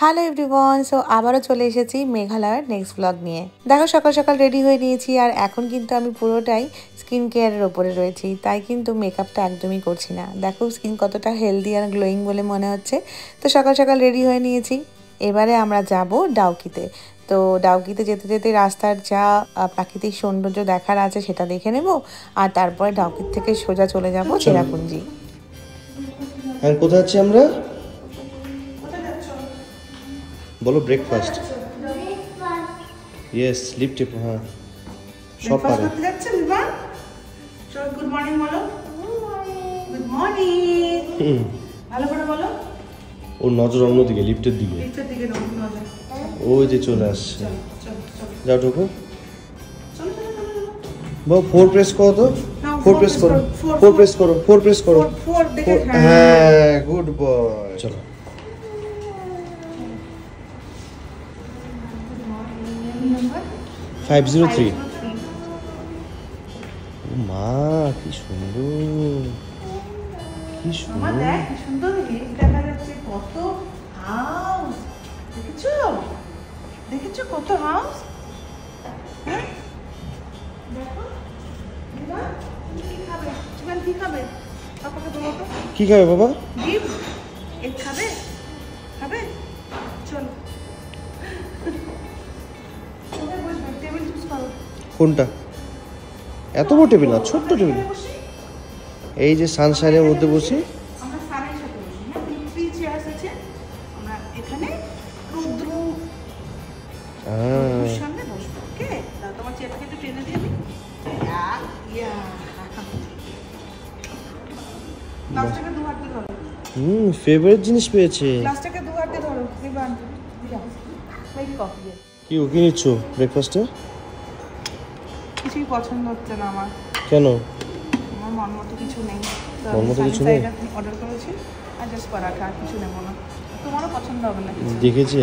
Hello everyone, so আবারও চলে এসেছি মেঘালয়ের নেক্সট ব্লগ নিয়ে। দেখো সকাল সকাল রেডি হয়ে নিয়েছি আর এখন কিন্তু আমি পুরোটাই স্কিন কেয়ারের ওপরে রয়েছি, তাই কিন্তু মেকআপটা একদমই করছি না। দেখো স্কিন কতটা হেলদি আর গ্লোয়িং বলে মনে হচ্ছে। তো সকাল সকাল রেডি হয়ে নিয়েছি। এবারে আমরা যাব ডাউকিতে। তো ডাউকিতে যেতে যেতে রাস্তার যা প্রাকৃতিক সৌন্দর্য দেখার আছে সেটা দেখে নেব, আর তারপরে ডাউকির থেকে সোজা চলে যাব চেরাপুঞ্জি। আর কোথায় আছি আমরা? বলো ব্রেকফাস্ট। ইয়েস, লিফটে। হ্যাঁ, সব পারে। করতে যাচ্ছে বিমান। চল গুড মর্নিং বলো। Good morning. ভালো করে বলো। ওর নজর অন্যদিকে, লিফটের দিকে। লিফটের দিকে নজর। ওই যে চলে আসছে। যাও ঢোকো। চলো চলো চলো। বাবা 4 প্রেস করো তো। 4 প্রেস করো। 4 প্রেস করো। 4 প্রেস করো। 4 দেখে। হ্যাঁ, গুড বয়। চলো। নাম্বার 503। মা কি সুন্দর, কি মামা সুন্দর। দেখ কি সুন্দর লিফট দেখা যাচ্ছে, কত হাউস দেখেছো? দেখেছো কত হাউস? হ্যাঁ দেখো। বিমান কি খাবে? বিমান কি খাবে? পাপাকে বলো তো। কি খাবে বাবা? ডিম এক খাবে? খাবে? চলো। কোথায় বসবে? টেবিল চুজ করো। কোনটা? এত বড় টেবিল না, ছোট্ট টেবিল। এই যে সানশাইনের মধ্যে বসি। আমরা সানের সাথে বসি, হ্যাঁ, 3 চেয়ার্স আছে। আমরা এখানে রুদ্রুর সামনে বসবো। ওকে, তাহলে তোমার চেয়ারটাকে একটু টেনে দিয়ে দিই। গ্লাসটাকে দু হাত দিয়ে ধরো। ফেভারিট জিনিস পেয়েছে। গ্লাসটাকে দু হাত দিয়ে ধরো। বিমান মেক কফি। কি ওকে নিচ্ছ ব্রেকফাস্টে? কিছুই পছন্দ হচ্ছে না আমার। কেন? আমার মন মতো কিছু নেই। মন মতো কিছু নেই? অর্ডার করেছি আর জাস্ট পরাঠা, আর কিছু নেবো না। তোমারও পছন্দ হবে না কিছু। দেখেছি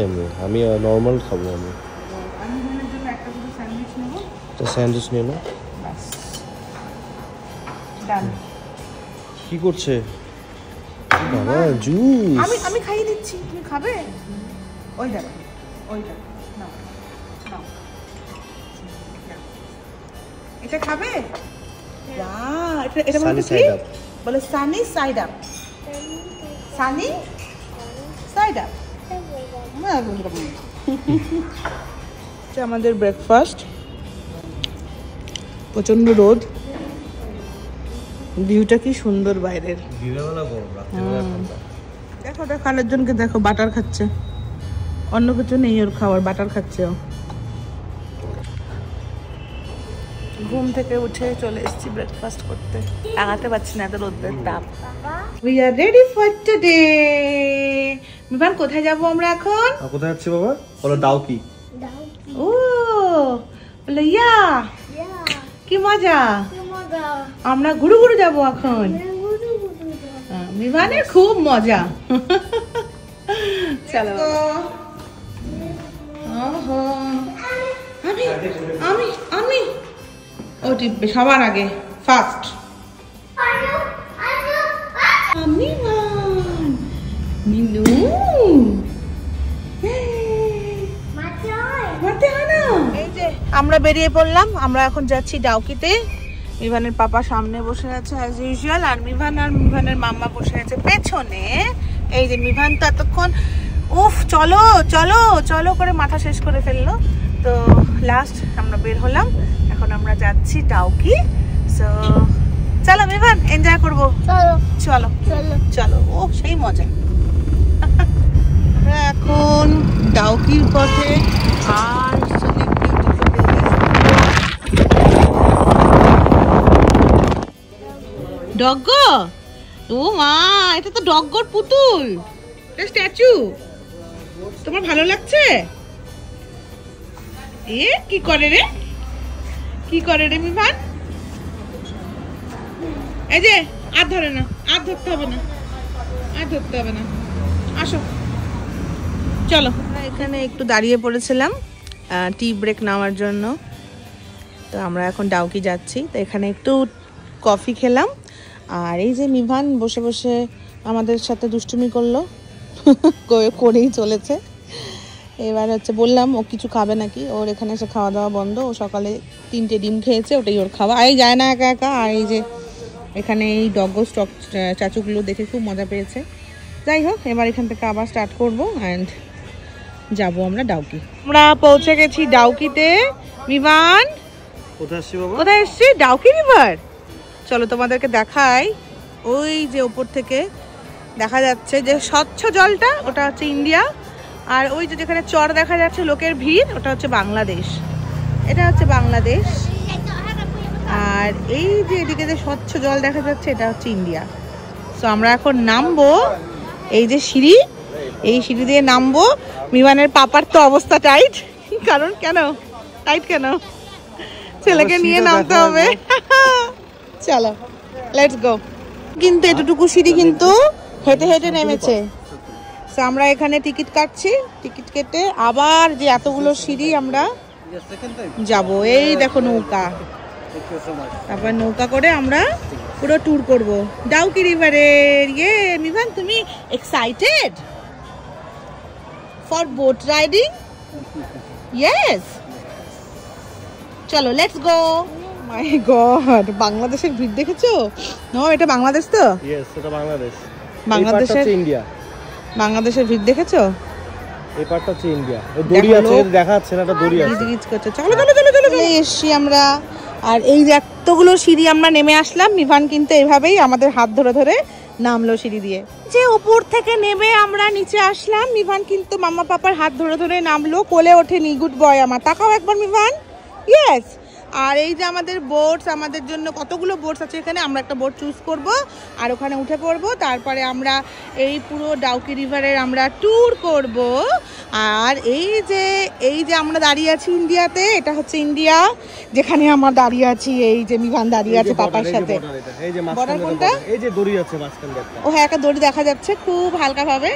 আমি নর্মাল খাবো। আমি বিমানের জন্য একটা শুধু স্যান্ডউইচ নেবো। একটা স্যান্ডউইচ নিয়ে নাও। ব্যাস ডান। কি করছে বাবা? জুস। আমি খাইয়ে দিচ্ছি, তুমি খাবে? ওই দেখো, ওই দেখো, নাও নাও। এটা খাবে? বাহ, এটা বলো কি? বলো Sunny side up. Sunny side up. এটা আমাদের ব্রেকফাস্ট। প্রচন্ড রোদ, ভিউটা কি সুন্দর বাইরের। দেখো ওটা খাওয়ার জন্য দেখো বাটার খাচ্ছে, অন্য কিছু নেই ওর খাওয়ার, বাটার খাচ্ছে ও। ঘুম থেকে উঠে চলে এসেছি ব্রেকফাস্ট করতে, লাগাতে পারছি না এত রোদের তাপ। We are ready for today. মিভান কোথায় যাব আমরা এখন? কোথায় যাচ্ছে বাবা? বলো ডাউকি। ও বলে ইয়া, কি মজা। আমরা ঘুরু ঘুরু যাবো এখন। মিভানের খুব মজা। চলো আমি আমি আমি ও টিপবে সবার আগে, ফার্স্ট আমি। মিনু মারতে হয় না। এই যে আমরা বেরিয়ে পড়লাম, আমরা এখন যাচ্ছি ডাউকিতে। মিভানের পাপা সামনে বসে আছে অ্যাজ ইউজুয়াল, আর মিভানের মাম্মা বসে আছে পেছনে। এই যে মিভান তো এতক্ষণ উফ চলো চলো চলো করে মাথা শেষ করে ফেললো। তো লাস্ট আমরা বের হলাম, এখন আমরা যাচ্ছি ডাউকি। সো চলো মিভান এনজয় করবো। চলো চলো চলো। ও সেই মজা। আমরা এখন ডাউকির পথে। আর ডগ, ও মা, এটা তো ডগর পুতুল, এটা স্ট্যাচু। তোমার ভালো লাগছে? এ কি করে রে, কি করে রে মিভান? এই যে আর ধরে না, আর ধরতে হবে না, আর ধরতে হবে না। আসো চলো। আমরা এখানে একটু দাঁড়িয়ে পড়েছিলাম টি ব্রেক নেওয়ার জন্য। তো আমরা এখন ডাউকি যাচ্ছি, তো এখানে একটু কফি খেলাম। আর এই যে মিভান বসে বসে আমাদের সাথে দুষ্টুমি করলো, করেই চলেছে। এবার হচ্ছে বললাম ও কিছু খাবে নাকি, ওর এখানে এসে খাওয়া দাওয়া বন্ধ। ও সকালে 3টে ডিম খেয়েছে, ওটাই ওর খাওয়া। এই যায় না একা একা। আর এই যে এখানে এই ডগো স্টক চাচুগুলো দেখে খুব মজা পেয়েছে। যাই হোক, এবার এখান থেকে আবার স্টার্ট করবো অ্যান্ড যাবো আমরা ডাউকি। আমরা পৌঁছে গেছি ডাউকিতে। মিভান কোথায় এসছি? ডাউকি রিভার। চলো তোমাদেরকে দেখাই। ওই যে উপর থেকে দেখা যাচ্ছে যে স্বচ্ছ জলটা, ওটা হচ্ছে ইন্ডিয়া। আর ওই যে যেখানে চর দেখা যাচ্ছে লোকের ভিড়, ওটা হচ্ছে বাংলাদেশ। এটা হচ্ছে বাংলাদেশ। আর এই যে এদিকে যে স্বচ্ছ জল দেখা যাচ্ছে, এটা হচ্ছে ইন্ডিয়া। সো আমরা এখন নামবো। এই যে সিঁড়ি, এই সিঁড়ি দিয়ে নামবো। মিভানের পাপার তো অবস্থা টাইট। কারণ কেন টাইট কেন? ছেলেকে নিয়ে নামতে হবে। চলো লেটস গো। কিন্তু এতটুকু সিঁড়ি কিন্তু হেঁটে হেঁটে নেমেছে। তো আমরা এখানে টিকিট কাটছি, টিকিট কেটে আবার যে এতগুলো সিঁড়ি আমরা যাব। এই দেখো নৌকা, তারপর নৌকা করে আমরা পুরো ট্যুর করব ডাউকি রিভারের। ইয়ে মিভান, তুমি excited for boat riding? Yes, চলো লেটস গো। মাই গড, বাংলাদেশের ভিড় দেখেছো? নো, এটা বাংলাদেশ তো? ইয়েস, এটা বাংলাদেশ। বাংলাদেশের ইন্ডিয়া। বাংলাদেশের ভিড় দেখেছো? এই পার্টটা হচ্ছে ইন্ডিয়া। ওই দড়ি আছে, দেখা যাচ্ছে না? এটা দড়ি আছে। গিজগিজ করছে। চলো চলো চলো চলো, চলে এসছি আমরা। আর এই যে এতগুলো সিঁড়ি আমরা নেমে আসলাম। মিভান কিন্তু এইভাবেই আমাদের হাত ধরে ধরে নামলো সিঁড়ি দিয়ে। যে উপর থেকে নেমে আমরা নিচে আসলাম, মিভান কিন্তু মাম্মা পাপার হাত ধরে ধরে নামলো, কোলে ওঠেনি। গুড বয় আমার। তাকাও একবার মিভান। ইয়েস। আর এই যে আমাদের বোটস, আমাদের জন্য কতগুলো বোটস আছে এখানে। আমরা একটা বোট চুজ করব আর ওখানে উঠে পড়বো। তারপরে আমরা এই পুরো ডাউকি রিভারের আমরা ট্যুর করব। আর এই যে আমরা দাঁড়িয়ে আছি ইন্ডিয়াতে, এটা হচ্ছে ইন্ডিয়া যেখানে আমরা দাঁড়িয়ে আছি। এই যে মিভান দাঁড়িয়ে আছে পাপার সাথে। বর্ডার কোনটা? এই যে দড়ি আছে মাঝখানে একটা। ও হ্যাঁ, একটা দড়ি দেখা যাচ্ছে খুব হালকা ভাবে,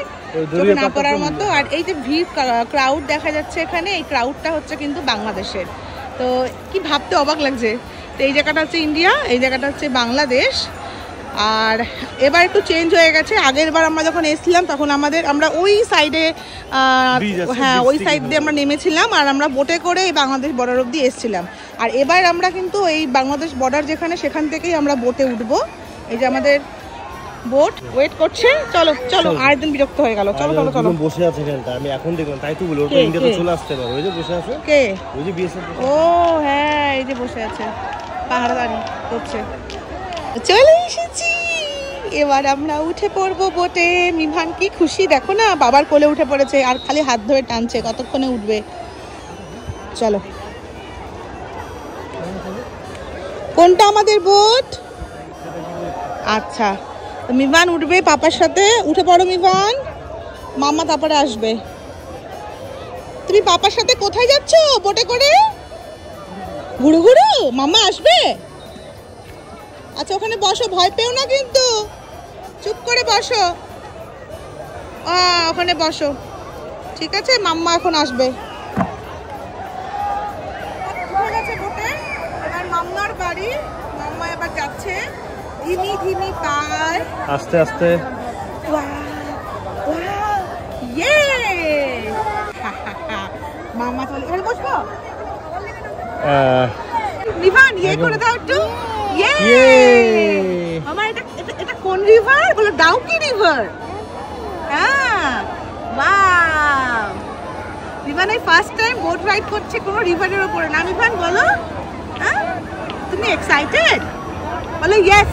চোখে না পড়ার মতো। আর এই যে ভিড় ক্রাউড দেখা যাচ্ছে এখানে, এই ক্রাউডটা হচ্ছে কিন্তু বাংলাদেশের। তো কি ভাবতে অবাক লাগছে। তো এই জায়গাটা হচ্ছে ইন্ডিয়া, এই জায়গাটা হচ্ছে বাংলাদেশ। আর এবার একটু চেঞ্জ হয়ে গেছে। আগের বার আমরা যখন এসেছিলাম তখন আমরা ওই সাইডে, হ্যাঁ ওই সাইড দিয়ে আমরা নেমেছিলাম আর আমরা বোটে করে এই বাংলাদেশ বর্ডার অব্দি এসেছিলাম। আর এবার আমরা কিন্তু এই বাংলাদেশ বর্ডার যেখানে, সেখান থেকেই আমরা বোটে উঠবো। এই যে আমাদের বোট ওয়েট করছে। চলো চলো, আরেকদিন বিরক্ত হয়ে গেল। চলো চলো চলো। বসে আছে এখানটা, আমি এখন দেখলাম, তাই তো বলি ওটা ইন্ডিয়াতে চলে আসতে পারে। ওই যে বসে আছে। কে? ওই যে বিএসএফ। ও হ্যাঁ, এই যে বসে আছে, পাহাড়দারি করছে। চলে এসেছি, এবার আমরা উঠে পড়বো বোটে। মিভান কি খুশি দেখো না, বাবার কোলে উঠে পড়েছে আর খালি হাত ধরে টানছে কতক্ষণে উঠবে। চলো। কোনটা আমাদের বোট? আচ্ছা, মিভান উঠবে পাপার সাথে। উঠে পড়ো মিভান, মাম্মা তারপরে আসবে। তুমি পাপার সাথে কোথায় যাচ্ছ বোটে করে? ঘুরু ঘুরু, মাম্মা আসবে। আচ্ছা ওখানে বসো, ভয় পেও না কিন্তু, চুপ করে বসো। ওখানে বসো, ঠিক আছে? মাম্মা এখন আসবে। উঠে গেছে বোটে, এবার মাম্মার বাড়ি। মাম্মা এবার যাচ্ছে ধিমি ধিমি পায়, আস্তে আস্তে। মাম্মা চলে। এখানে বসবো মিভান, ইয়ে করে দাও একটু। মামা এটা কোন রিভার? বলো ডাউকি রিভার। হ্যাঁ, ওয়াও। মিভান এই ফার্স্ট টাইম বোট রাইড করছে কোনো রিভারের উপরে। না মিভান বলো, হ্যাঁ তুমি এক্সাইটেড? বলো ইয়েস।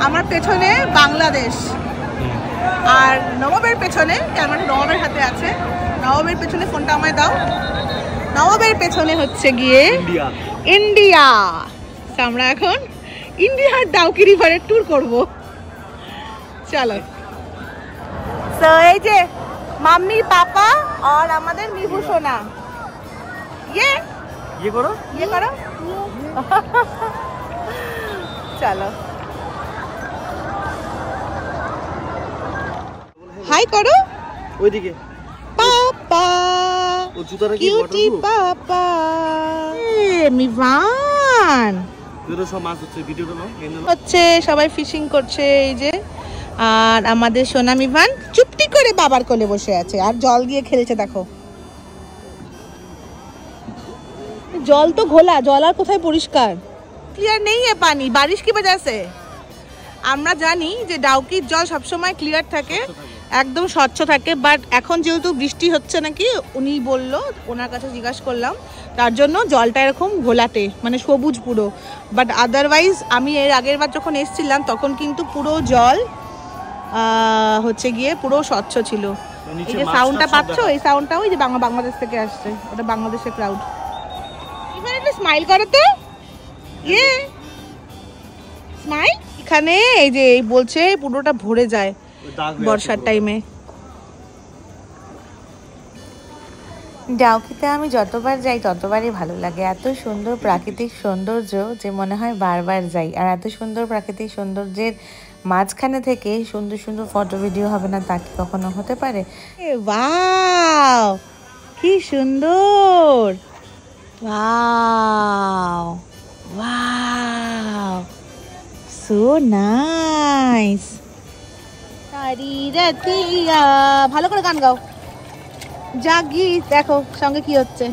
আমার পেছনে বাংলাদেশ আর নবাবের পেছনে, ক্যামেরা নবাবের হাতে আছে। নবাবের পেছনে ফোনটা আমায় দাও। নবাবের পেছনে হচ্ছে গিয়ে ইন্ডিয়া। আমরা এখন ইন্ডিয়ার ডাউকি রিভারের ট্যুর করব। চলো। তো এই যে মাম্মি, পাপা আর আমাদের মিভু সোনা। ইয়ে করো। চলো, হাই করো ওইদিকে। পাপা, ও জুতাটা কি কিউটি পাপা। মিভান সব মাছ হচ্ছে, ভিডিওটা নাও। হচ্ছে সবাই ফিশিং করছে। এই যে আর আমাদের সোনা মিভান চুপটি করে বাবার কোলে বসে আছে আর জল দিয়ে খেলছে। দেখো জল তো ঘোলা, জল আর কোথায় পরিষ্কার, ক্লিয়ার নেই है पानी बारिश की वजह से। আমরা জানি যে ডাউকির জল সবসময় ক্লিয়ার থাকে, একদম স্বচ্ছ থাকে, বাট এখন যেহেতু বৃষ্টি হচ্ছে নাকি উনি বলল, ওনার কাছে জিজ্ঞাসা করলাম, তার জন্য জলটা এরকম ঘোলাটে মানে সবুজ পুরো। বাট আদারওয়াইজ আমি এর আগের বার যখন এসেছিলাম তখন কিন্তু পুরো জল হচ্ছে গিয়ে পুরো স্বচ্ছ ছিল। এই যে সাউন্ডটা পাচ্ছ, এই সাউন্ডটা ওই যে বাংলাদেশ থেকে আসছে, ওটা বাংলাদেশের ক্রাউড। এবার একটু স্মাইল করো তো, ইয়ে স্মাইল। এখানে এই যে বলছে পুরোটা ভরে যায় বর্ষার টাইমে। ডাউকিতে আমি যতবার যাই ততবারই ভালো লাগে, এত সুন্দর প্রাকৃতিক সৌন্দর্য যে মনে হয় বারবার যাই। আর এত সুন্দর প্রাকৃতিক সৌন্দর্যের মাঝখানে থেকে সুন্দর সুন্দর ফটো ভিডিও হবে না তা কি কখনো হতে পারে? ওয়াও কি সুন্দর, ওয়াও ওয়াও সো নাইস। ভালো করে গান গাও, জাগি। দেখো সঙ্গে কি হচ্ছে।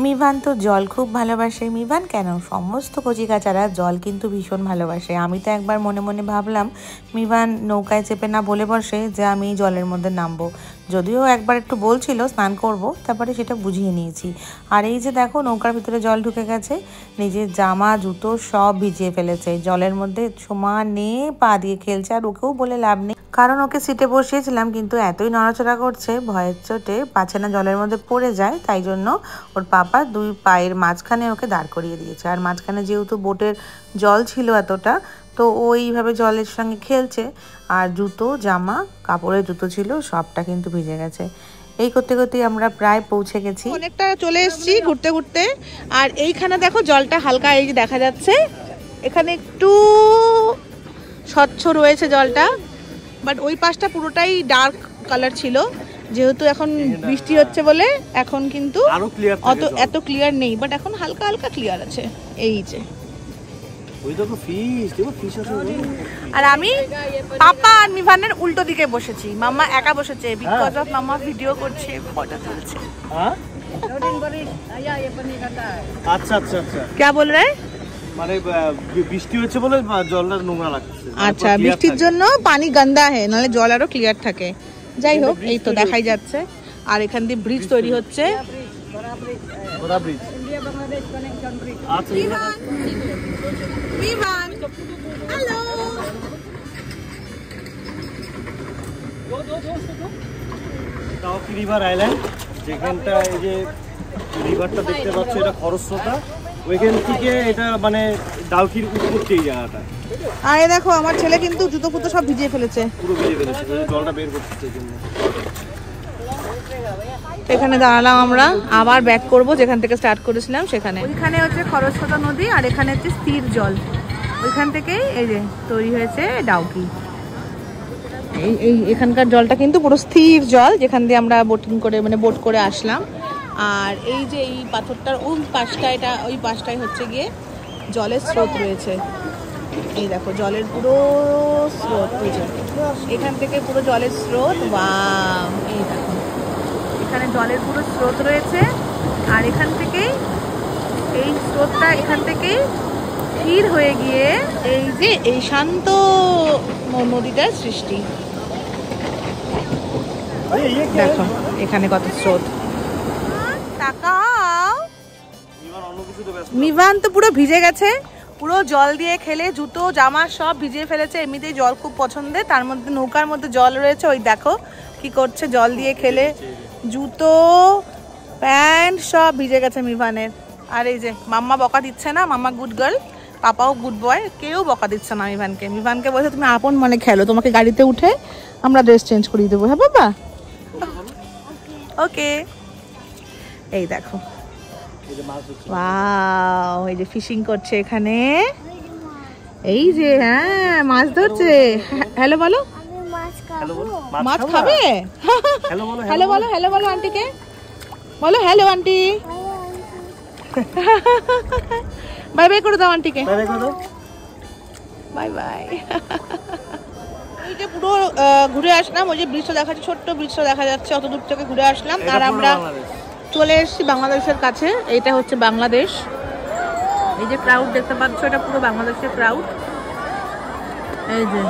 মিভান তো জল খুব ভালোবাসে। মিভান কেন, সমস্ত কচিকাচারা জল কিন্তু ভীষণ ভালোবাসে। আমি তো একবার মনে মনে ভাবলাম মিভান নৌকায় চেপে না বলে বসে যে আমি জলের মধ্যে নামবো, যদিও একবার একটু বলছিল স্নান করব, তারপরে সেটা বুঝিয়ে নিয়েছি। আর এই যে দেখো নৌকার ভিতরে জল ঢুকে গেছে, নিজের জামা জুতো সব ভিজিয়ে ফেলেছে, জলের মধ্যে সমানে পা দিয়ে খেলছে। আর ওকেও বলে লাভ নেই, কারণ ওকে সিটে বসিয়েছিলাম কিন্তু এতই নড়াচড়া করছে ভয়ের চোটে পাছে না জলের মধ্যে পড়ে যায়, তাই জন্য ওর পাপা দুই পায়ের মাঝখানে ওকে দাঁড় করিয়ে দিয়েছে। আর মাঝখানে যেহেতু বোটের জল ছিল এতটা, তো ওইভাবে জলের সঙ্গে খেলছে। আর জুতো জামা কাপড়ের জুতো ছিল সবটা কিন্তু ভিজে গেছে। এই করতে করতে আমরা প্রায় পৌঁছে গেছি, অনেকটা চলে এসেছি ঘুরতে ঘুরতে। আর এইখানে দেখো জলটা হালকা এই যে দেখা যাচ্ছে, এখানে একটু স্বচ্ছ রয়েছে জলটা, বাট ওই পাশটা পুরোটাই ডার্ক কালার ছিল। যেহেতু এখন বৃষ্টি হচ্ছে বলে এখন কিন্তু এত ক্লিয়ার নেই, বাট এখন হালকা হালকা ক্লিয়ার আছে। এই যে আর আমি পাপা আর মিভানের উল্টো দিকে বসেছি, মাম্মা একা বসেছে বিকজ অফ মাম্মা ভিডিও করছে, ফটো তুলছে। আচ্ছা আচ্ছা আচ্ছা, क्या बोल रहे हैं? মানে বৃষ্টি হচ্ছে বলে জলটা নোংরা লাগছে। আচ্ছা বৃষ্টির জন্য পানি গন্ধা হয়, নাহলে জল আরো ক্লিয়ার থাকে। যাই হোক এই তো দেখাই যাচ্ছে। আর এখান দিয়ে ব্রিজ তৈরি হচ্ছে। রিভার আইল্যান্ড, যেখানটা এই যে রিভারটা দেখতে পাচ্ছ এটা খরস্রোতা, ওইখান থেকে এটা মানে ডাউকির উৎপত্তি এই জায়গাটা। আর এই দেখো আমার ছেলে কিন্তু জুতো ফুতো সব ভিজিয়ে ফেলেছে, পুরো ভিজে ফেলেছে, জলটা বের করতে জন্য। এখানে দাঁড়ালাম আমরা, আবার ব্যাক করব যেখান থেকে স্টার্ট করেছিলাম সেখানে। ওইখানে হচ্ছে খরস্রোতা নদী আর এখানে হচ্ছে স্থির জল, ওইখান থেকেই এই যে তৈরি হয়েছে ডাউকি। এই এখানকার জলটা কিন্তু পুরো স্থির জল, যেখান দিয়ে আমরা বোটিং করে মানে বোট করে আসলাম। আর এই যে এই পাথরটার ওই পাশটা, এটা ওই পাশটাই হচ্ছে গিয়ে জলের স্রোত রয়েছে। এই দেখো জলের পুরো স্রোত, ওই যে এখান থেকে পুরো জলের স্রোত। ওয়াও, এই দেখো এখানে জলের পুরো স্রোত রয়েছে। আর এখান থেকেই এই স্রোতটা এখান থেকেই স্থির হয়ে গিয়ে এই যে এই শান্ত নদীটার সৃষ্টি। দেখো এখানে কত স্রোত। তাকাও, মিভান তো পুরো ভিজে গেছে, পুরো জল দিয়ে খেলে জুতো জামা সব ভিজিয়ে ফেলেছে। এমনিতেই জল খুব পছন্দের, তার মধ্যে নৌকার মধ্যে জল রয়েছে। ওই দেখো কি করছে, জল দিয়ে খেলে জুতো প্যান্ট সব ভিজে গেছে মিভানের। আর এই যে মাম্মা বকা দিচ্ছে না, মাম্মা গুড গার্ল, পাপাও গুড বয়, কেউ বকা দিচ্ছে না মিভানকে। মিভানকে বলছে তুমি আপন মনে খেলো, তোমাকে গাড়িতে উঠে আমরা ড্রেস চেঞ্জ করিয়ে দেবো। হ্যাঁ বাবা, ওকে। এই দেখো ওয়াও, এই যে ফিশিং করছে এখানে, এই যে হ্যাঁ মাছ ধরছে। হ্যালো বলো, মাছ খাবে? হ্যালো বলো, হ্যালো বলো আন্টিকে, বলো হ্যালো আন্টি, বাই বাই করে দাও আন্টিকে, বাই বাই। থেকে পুরো ঘুরে আসলাম, ওই যে ব্রিজটা দেখা যাচ্ছে, ছোট্ট ব্রিজটা দেখা যাচ্ছে, অত দূর থেকে ঘুরে আসলাম। আর আমরা চলে এসেছি বাংলাদেশের কাছে। এটা হচ্ছে বাংলাদেশ। এই যে ক্রাউড দেখতে পাচ্ছ, এটা পুরো বাংলাদেশের ক্রাউড। এই যে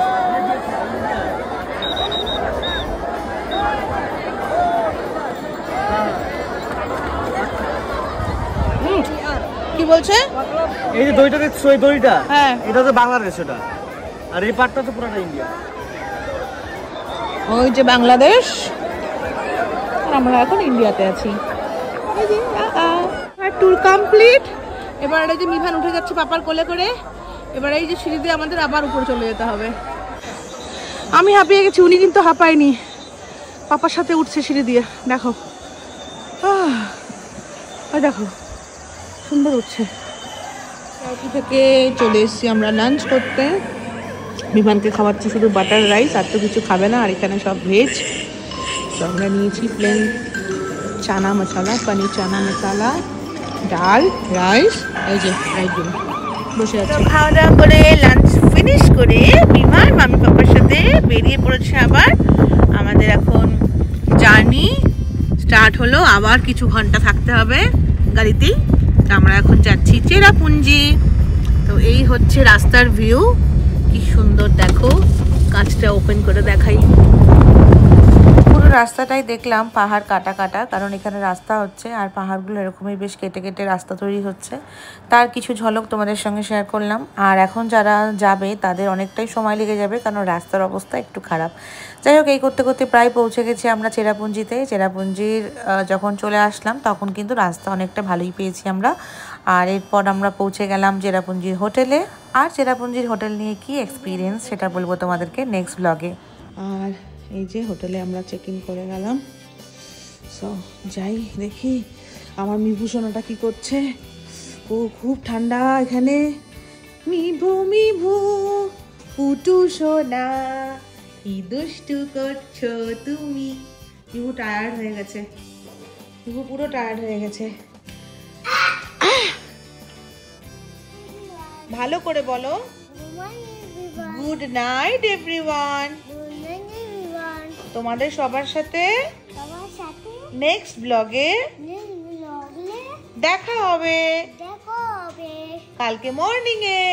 কি বলছে, এই যে দইটা দেখছো, এই দইটা, হ্যাঁ এটা তো বাংলাদেশ, এটা আর এই পাটটা তো পুরোটা ইন্ডিয়া। ওই যে বাংলাদেশ, আমরা এখন ইন্ডিয়াতে আছি। Tour complete. এবার এই যে মিভান উঠে যাচ্ছে পাপার কোলে করে। এবার এই যে সিঁড়ি দিয়ে আমাদের আবার উপরে চলে যেতে হবে। আমি হাঁপিয়ে গেছি, উনি কিন্তু হাঁপায়নি, পাপার সাথে উঠছে সিঁড়ি দিয়ে। দেখো দেখো সুন্দর উঠছে। থেকে চলে এসেছি আমরা লাঞ্চ করতে। বিমানকে খাওয়াচ্ছি শুধু বাটার রাইস, আর তো কিছু খাবে না। আর এখানে সব ভেজ। তো আমরা নিয়েছি প্লেন চানা মশলা, পনির চানা মশলা, ডাল, রাইস। এই যে একদম বসে আছে। খাওয়া দাওয়া করে লাঞ্চ ফিনিশ করে বিমান মামি পাপার সাথে বেরিয়ে পড়েছে। আবার আমাদের এখন জার্নি স্টার্ট হলো। আবার কিছু ঘন্টা থাকতে হবে গাড়িতেই। আমরা এখন যাচ্ছি চেরাপুঞ্জি। তো এই হচ্ছে রাস্তার ভিউ, কি সুন্দর দেখো। কাঁচটা ওপেন করে দেখাই। পুরো রাস্তাটাই দেখলাম পাহাড় কাটা কাটা, কারণ এখানে রাস্তা হচ্ছে আর পাহাড়গুলো এরকমই বেশ কেটে কেটে রাস্তা তৈরি হচ্ছে। তার কিছু ঝলক তোমাদের সঙ্গে শেয়ার করলাম। আর এখন যারা যাবে তাদের অনেকটাই সময় লেগে যাবে, কারণ রাস্তার অবস্থা একটু খারাপ। যাই হোক, এই করতে করতে প্রায় পৌঁছে গেছি আমরা চেরাপুঞ্জিতে। চেরাপুঞ্জির যখন চলে আসলাম তখন কিন্তু রাস্তা অনেকটা ভালোই পেয়েছি আমরা। আর এরপর আমরা পৌঁছে গেলাম চেরাপুঞ্জির হোটেলে। আর চেরাপুঞ্জির হোটেল নিয়ে কি এক্সপিরিয়েন্স সেটা বলবো তোমাদেরকে নেক্সট ব্লগে। আর এই যে হোটেলে আমরা চেক ইন করে গেলাম। সো যাই দেখি আমার মিভু সোনাটা কি করছে। ও খুব ঠান্ডা এখানে। মিভু মিভু পুটু সোনা, কি দুষ্টু করছো তুমি। মিভু টায়ার্ড হয়ে গেছে, মিভু পুরো টায়ার্ড হয়ে গেছে। ভালো করে বলো। Good night everyone. তোমাদের সবার সাথে নেক্সট ব্লগে দেখা হবে কালকে মর্নিং এ।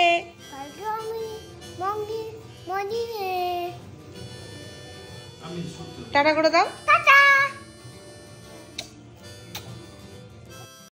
টাটা করে দাও।